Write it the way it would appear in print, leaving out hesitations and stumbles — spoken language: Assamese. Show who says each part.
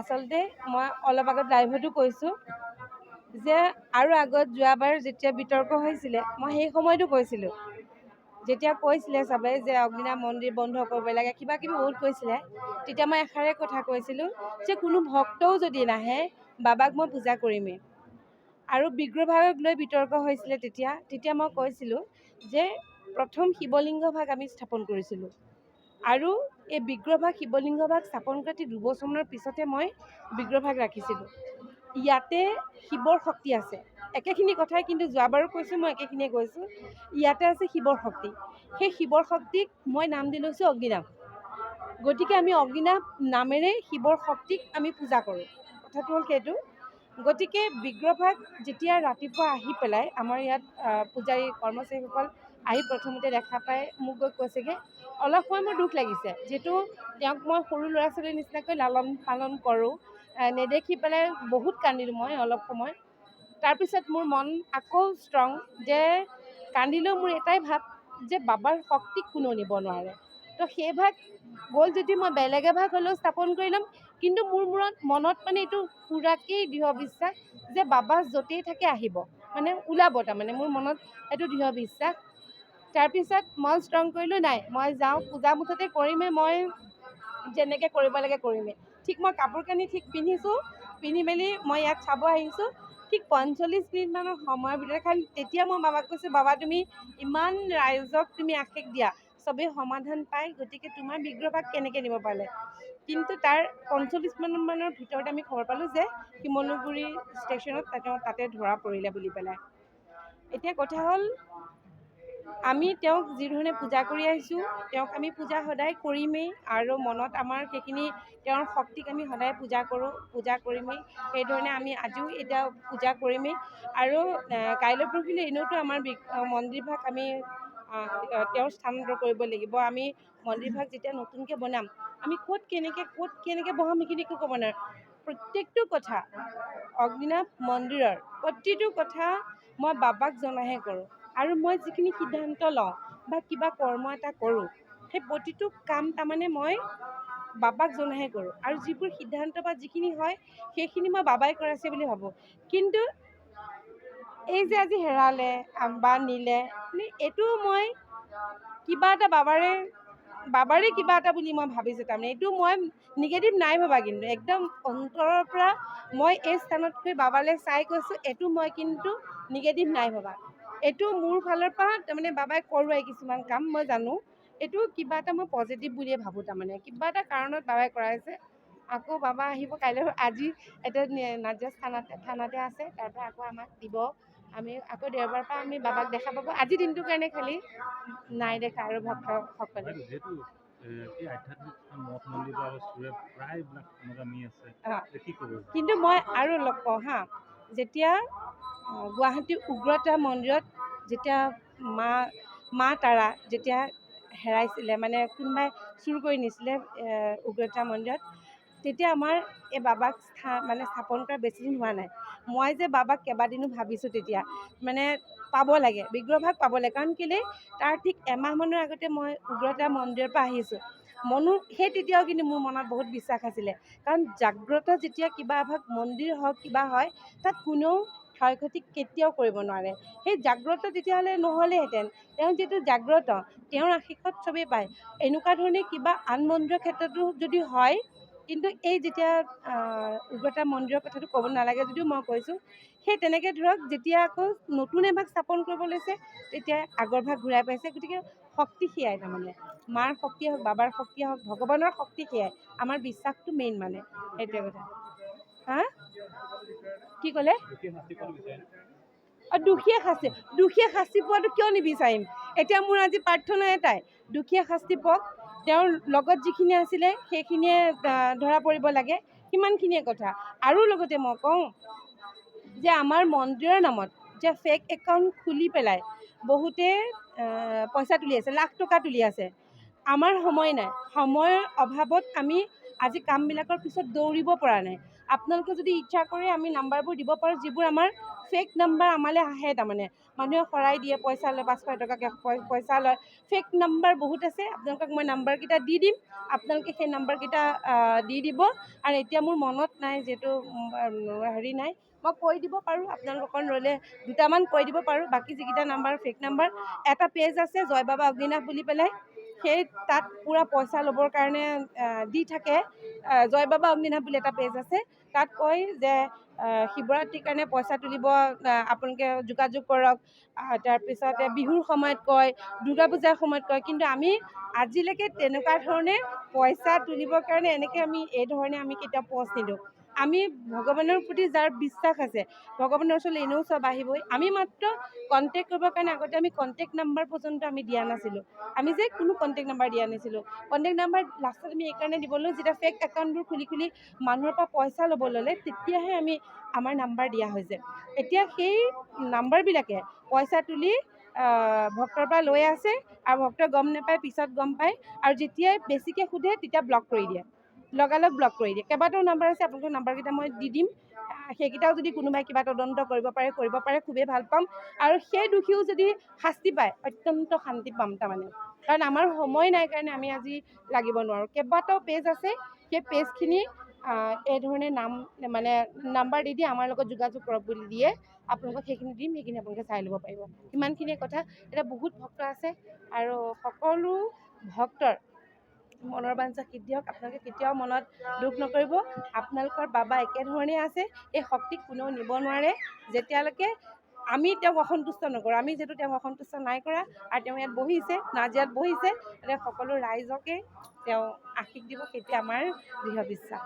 Speaker 1: আচলতে মই অলপ আগত লাইভতো কৈছোঁ যে আৰু আগত যোৱাবাৰ যেতিয়া বিতৰ্ক হৈছিলে মই সেই সময়তো কৈছিলোঁ, যেতিয়া কৈছিলে চবে যে অগ্নিনাভ মন্দিৰ বন্ধ কৰিব লাগে কিবা কিবি বহুত কৈছিলে, তেতিয়া মই এষাৰে কথা কৈছিলোঁ যে কোনো ভক্তও যদি নাহে বাবাক মই পূজা কৰিমেই। আৰু বিগ্ৰহভাগক লৈ বিতৰ্ক হৈছিলে তেতিয়া মই কৈছিলোঁ যে প্ৰথম শিৱলিংগ ভাগ আমি স্থাপন কৰিছিলোঁ আৰু এই বিগ্ৰহভাগ শিৱলিংগভাগ স্থাপন কৰা 2বছৰমানৰ পিছতে মই বিগ্ৰহভাগ ৰাখিছিলোঁ। ইয়াতে শিৱৰ শক্তি আছে, একেখিনি কথাই কিন্তু যোৱাবাৰো কৈছোঁ, মই একেখিনিয়ে কৈছোঁ। ইয়াতে আছে শিৱৰ শক্তি, সেই শিৱৰ শক্তিক মই নাম দি লৈছোঁ অগ্নিনাভ। গতিকে আমি অগ্নিনাভ নামেৰে শিৱৰ শক্তিক আমি পূজা কৰোঁ, কথাটো হ'ল সেইটো। গতিকে বিগ্ৰহভাগ যেতিয়া ৰাতিপুৱা আহি পেলাই আমাৰ ইয়াত পূজাৰী কৰ্মচাৰীসকল আহি প্ৰথমতে দেখা পাই মোক গৈ কৈছেগৈ, অলপ সময় মোৰ দুখ লাগিছে, যিহেতু তেওঁক মই সৰু ল'ৰা ছোৱালীৰ নিচিনাকৈ লালন পালন কৰোঁ। নেদেখি পেলাই বহুত কান্দিলোঁ মই অলপ সময়। তাৰপিছত মোৰ মন আকৌ ষ্ট্ৰং, যে কান্দিলেও মোৰ এটাই ভাৱ যে বাবাৰ শক্তিক কোনেও নিব নোৱাৰে। তো সেই ভাগ গ'ল যদি মই বেলেগ এভাগ হ'লেও স্থাপন কৰি ল'ম, কিন্তু মোৰ মনত মানে এইটো পুৰাকেই দৃঢ় বিশ্বাস যে বাবা য'তেই থাকে আহিব, মানে ওলাব, তাৰমানে মোৰ মনত এইটো দৃঢ় বিশ্বাস। তাৰপিছত মই ষ্ট্ৰং কৰিলোঁ, নাই মই যাওঁ, পূজা মুঠতে কৰিমেই, মই যেনেকৈ কৰিব লাগে কৰিমেই। ঠিক মই কাপোৰ কানি ঠিক পিন্ধিছোঁ, পিন্ধি মেলি মই ইয়াত চাব আহিছোঁ, ঠিক 45 মিনিটমানৰ সময়ৰ ভিতৰত, কাৰণ তেতিয়া মই বাবাক কৈছোঁ, বাবা তুমি ইমান ৰাইজক তুমি আশীষ দিয়া, চবেই সমাধান পায়, গতিকে তোমাৰ বিগ্ৰহভাগ কেনেকৈ নিব পাৰিলে। কিন্তু তাৰ 45 মিনিটমানৰ ভিতৰত আমি খবৰ পালোঁ যে শিমলুগুৰি ষ্টেচনত তাতে ধৰা পৰিলে বুলি পেলাই। এতিয়া কথা হ'ল, আমি তেওঁক যিধৰণে পূজা কৰি আহিছোঁ, তেওঁক আমি পূজা সদায় কৰিমেই, আৰু মনত আমাৰ সেইখিনি তেওঁৰ শক্তিক আমি সদায় পূজা কৰোঁ, পূজা কৰিমেই। সেইধৰণে আমি আজিও এতিয়া পূজা কৰিমেই। আৰু কাইলৈ পৰহিলৈ এনেওতো আমাৰ মন্দিৰভাগ আমি তেওঁৰ স্থানান্তৰ কৰিব লাগিব। আমি মন্দিৰভাগ যেতিয়া নতুনকৈ বনাম, আমি ক'ত কেনেকৈ বহাম সেইখিনি একো ক'ব নোৱাৰোঁ। প্ৰত্যেকটো কথা অগ্নিনাভ মন্দিৰৰ প্ৰতিটো কথা মই বাবাক জনাইহে কৰোঁ। আৰু মই যিখিনি সিদ্ধান্ত লওঁ বা কিবা কৰ্ম এটা কৰোঁ, সেই প্ৰতিটো কাম তাৰমানে মই বাবাক জনাইহে কৰোঁ। আৰু যিবোৰ সিদ্ধান্ত বা যিখিনি হয় সেইখিনি মই বাবাই কৰাইছে বুলি ভাবোঁ। কিন্তু এই যে আজি হেৰালে বা নিলে, এইটো মই কিবা এটা বাবাৰে কিবা এটা বুলি মই ভাবিছোঁ। তাৰমানে এইটো মই নিগেটিভ নাই ভবা, কিন্তু একদম অন্তৰৰ পৰা মই এই স্থানতকৈ বাবালৈ চাই কৈছোঁ, এইটো মই কিন্তু নিগেটিভ নাই ভবা। এইটো মোৰ ফালৰ পৰা তাৰমানে বাবাই কৰোৱাই কিছুমান কাম মই জানো, এইটো কিবা এটা মই পজিটিভ বুলিয়ে ভাবোঁ। তাৰমানে কিবা এটা কাৰণত বাবাই কৰাইছে। আকৌ বাবা আহিব কাইলৈ, আজি এতিয়া নাজিৰা থানাতে আছে, তাৰপৰা আকৌ আমাক দিব। আমি আকৌ দেওবাৰৰ পৰা আমি বাবাক দেখা পাব। আজিৰ দিনটোৰ কাৰণে খালি নাই দেখা আৰু ভক্তসকলে। কিন্তু মই আৰু অলপ কওঁ হা, যেতিয়া গুৱাহাটীৰ উগ্ৰতাৰা মন্দিৰত যেতিয়া মা তাৰা যেতিয়া হেৰাইছিলে, মানে কোনোবাই চুৰ কৰি নিছিলে উগ্ৰতাৰা মন্দিৰত, তেতিয়া আমাৰ এই বাবাক স্থাপন কৰা বেছিদিন হোৱা নাই। মই যে বাবাক কেইবাদিনো ভাবিছোঁ, তেতিয়া মানে পাব লাগে, বিগ্ৰহভাগ পাব লাগে। কাৰণ কেলৈ তাৰ ঠিক এমাহমানৰ আগতে মই উগ্ৰতাৰা মন্দিৰৰ পৰা আহিছোঁ। সেই তেতিয়াও কিন্তু মোৰ মনত বহুত বিশ্বাস আছিলে, কাৰণ জাগ্ৰত যেতিয়া কিবা এভাগ মন্দিৰ হওক কিবা হয়, তাত কোনেও ক্ষয় ক্ষতি কেতিয়াও কৰিব নোৱাৰে। সেই জাগ্ৰত তেতিয়াহ'লে নহ'লেহেঁতেন। তেওঁ যিহেতু জাগ্ৰত, তেওঁৰ আশীৰ্বাদ চবেই পায়। এনেকুৱা ধৰণে কিবা আন মন্দিৰৰ ক্ষেত্ৰতো যদি হয়, কিন্তু এই যেতিয়া উগ্ৰতাৰা মন্দিৰৰ কথাটো ক'ব নালাগে যদিও মই কৈছোঁ, সেই তেনেকৈ ধৰক যেতিয়া আকৌ নতুন এভাগ স্থাপন কৰিব লৈছে, তেতিয়া আগৰ ভাগ ঘূৰাই পাইছে। গতিকে শক্তি সেয়াই, তাৰমানে মাৰ শক্তিয়ে হওক, বাবাৰ শক্তিয়ে হওক, ভগৱানৰ শক্তি সেয়াই। আমাৰ বিশ্বাসটো মেইন, মানে সেইটোৱে কথা। হা কি ক'লে? দুখীয়ে শাস্তি পোৱাটো কিয় নিবিচাৰিম? এতিয়া মোৰ আজি প্ৰাৰ্থনা এটাই, দুখীয়ে শাস্তি পাওক, তেওঁৰ লগত যিখিনি আছিলে সেইখিনিয়ে ধৰা পৰিব লাগে, সিমানখিনিয়ে কথা। আৰু লগতে মই কওঁ যে আমাৰ মন্দিৰৰ নামত যে ফেক একাউণ্ট খুলি পেলাই বহুতে পইচা তুলি আছে, লাখ টকা তুলি আছে। আমাৰ সময় নাই, সময়ৰ অভাৱত আমি আজি কামবিলাকৰ পিছত দৌৰিব পৰা নাই। আপোনালোকে যদি ইচ্ছা কৰে আমি নাম্বাৰবোৰ দিব পাৰোঁ, যিবোৰ আমাৰ ফেক নাম্বাৰ আমালৈ আহে। তাৰমানে মানুহে শৰাই দিয়ে, পইচা লয়, 500 টকাকৈ পইচা লয়। ফেক নাম্বাৰ বহুত আছে, আপোনালোকক মই নাম্বাৰকেইটা দি দিম, আপোনালোকে সেই নাম্বাৰকেইটা দি দিব। আৰু এতিয়া মোৰ মনত নাই, যিহেতু হেৰি নাই, মই কৈ দিব পাৰোঁ, আপোনালোকৰ ৰ'লে দুটামান কৈ দিব পাৰোঁ। বাকী যিকেইটা নাম্বাৰ ফেক নাম্বাৰ, এটা পেজ আছে জয় বাবা অগ্নিনাভ বুলি পেলাই, সেই তাত পূৰা পইচা ল'বৰ কাৰণে দি থাকে। জয় বাবা অগ্নিনাভ বুলি এটা পেজ আছে, তাত কয় যে শিৱৰাত্ৰিৰ কাৰণে পইচা তুলিব, আপোনালোকে যোগাযোগ কৰক। তাৰপিছতে বিহুৰ সময়ত কয়, দুৰ্গা পূজাৰ সময়ত কয়, কিন্তু আমি আজিলৈকে তেনেকুৱা ধৰণে পইচা তুলিবৰ কাৰণে এনেকৈ আমি এই ধৰণে আমি কেতিয়াও পষ্ট নিদিওঁ। আমি ভগৱানৰ প্ৰতি যাৰ বিশ্বাস আছে, ভগৱানৰ ওচৰলৈ এনেও চব আহিবই। আমি মাত্ৰ কণ্টেক্ট কৰিবৰ কাৰণে আগতে আমি কণ্টেক্ট নাম্বাৰ পৰ্যন্ত আমি দিয়া নাছিলোঁ। আমি যে কোনো কণ্টেক্ট নাম্বাৰ দিয়া নাছিলোঁ। কণ্টেক্ট নাম্বাৰ লাষ্টত আমি এইকাৰণে দিবলৈ, যেতিয়া ফেক একাউণ্টবোৰ খুলি মানুহৰ পৰা পইচা ল'ব ল'লে, তেতিয়াহে আমি আমাৰ নাম্বাৰ দিয়া হৈছে। এতিয়া সেই নাম্বাৰবিলাকে পইচা তুলি ভক্তৰ পৰা লৈ আছে, আৰু ভক্তই গম নাপায়, পিছত গম পায়। আৰু যেতিয়াই বেছিকৈ সোধে তেতিয়া ব্লক কৰি দিয়ে, লগালগ ব্লক কৰি দিয়ে। কেইবাটাও নাম্বাৰ আছে, আপোনালোকৰ নাম্বাৰকেইটা মই দি দিম। সেইকেইটাও যদি কোনোবাই কিবা তদন্ত কৰিব পাৰে, খুবেই ভাল পাম। আৰু সেই দোষীও যদি শাস্তি পায়, অত্যন্ত শান্তি পাম। তাৰমানে কাৰণ আমাৰ সময় নাই কাৰণে আমি আজি লাগিব নোৱাৰোঁ। কেইবাটাও পেজ আছে, সেই পেজখিনি এই ধৰণে নাম্বাৰ দি আমাৰ লগত যোগাযোগ কৰক বুলি দিয়ে। আপোনালোকক সেইখিনি দিম, সেইখিনি আপোনালোকে চাই ল'ব পাৰিব। ইমানখিনিয়ে কথা। এতিয়া বহুত ভক্ত আছে, আৰু সকলো ভক্তৰ মনৰ বাঞ্ছা সিদ্ধি হওক। আপোনালোকে কেতিয়াও মনত দুখ নকৰিব, আপোনালোকৰ বাবা একেধৰণে আছে। এই শক্তিক কোনেও নিব নোৱাৰে, যেতিয়ালৈকে আমি তেওঁক অসন্তুষ্ট নকৰোঁ। আমি যিহেতু তেওঁক অসন্তুষ্ট নাই কৰা, আৰু তেওঁ ইয়াত বহিছে, নাজিৰাত বহিছে, সকলো ৰাইজকে তেওঁ আশীষ দিব, সেইটোৱে আমাৰ দৃঢ় বিশ্বাস।